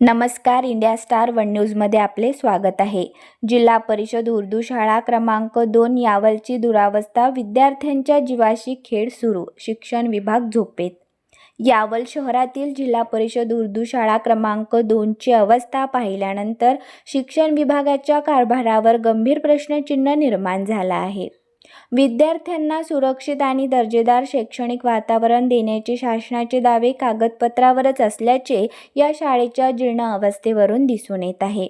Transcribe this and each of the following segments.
नमस्कार. India star one न्यूजमध्ये आपले स्वागत आहे. जिल्हा परिषद उर्दू शाळा क्रमांक 2 यावलची दुरावस्था, विद्यार्थ्यांच्या जीवाशी खेळ सुरू, शिक्षण विभाग झोपेत. यावल शहरातील जिल्हा परिषद उर्दू शाळा क्रमांक 2 ची अवस्था पाहिल्यानंतर शिक्षण विभागाच्या कारभारावर गंभीर प्रश्नचिन्ह निर्माण झाला आहे. विद्यार्थ्यांना सुरक्षित आणि दर्जेदार शैक्षणिक वातावरण देण्याचे शासनाचे दावे कागदपत्रावरच असल्याचे या शाळेच्या जीर्ण अवस्थेवरून दिसून येत आहे.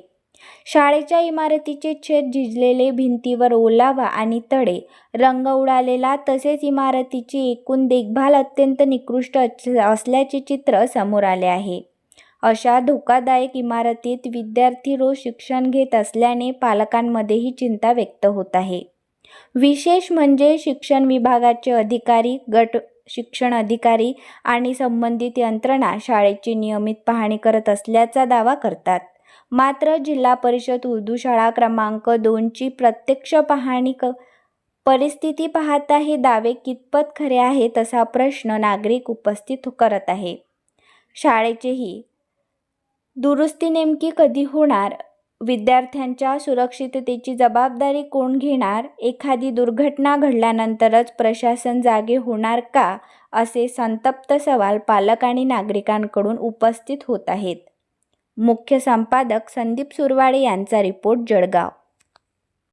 शाळेच्या इमारतीचे छेद झिजलेले, भिंतीवर ओलावा आणि तडे, रंग उडालेला, तसेच इमारतीची एकूण देखभाल अत्यंत निकृष्ट असल्याचे चित्र समोर आले आहे. अशा धोकादायक इमारतीत विद्यार्थी रोज शिक्षण घेत असल्याने पालकांमध्येही चिंता व्यक्त होत आहे. विशेष म्हणजे शिक्षण विभागाचे अधिकारी, गट शिक्षण अधिकारी आणि संबंधित यंत्रणा शाळेची नियमित पाहणी करत असल्याचा दावा करतात. मात्र जिल्हा परिषद उर्दू शाळा क्रमांक 2 ची प्रत्यक्ष पाहणी परिस्थिती पाहता हे दावे कितपत खरे आहेत असा प्रश्न नागरिक उपस्थित करत आहे. शाळेचीही दुरुस्ती नेमकी कधी होणार? विद्यार्थ्यांच्या सुरक्षिततेची जबाबदारी कोण घेणार? एखादी दुर्घटना घडल्यानंतरच प्रशासन जागे होणार का? असे संतप्त सवाल पालक आणि नागरिकांकडून उपस्थित होत आहेत. मुख्य संपादक संदीप सुरवाडे यांचा रिपोर्ट, जळगाव.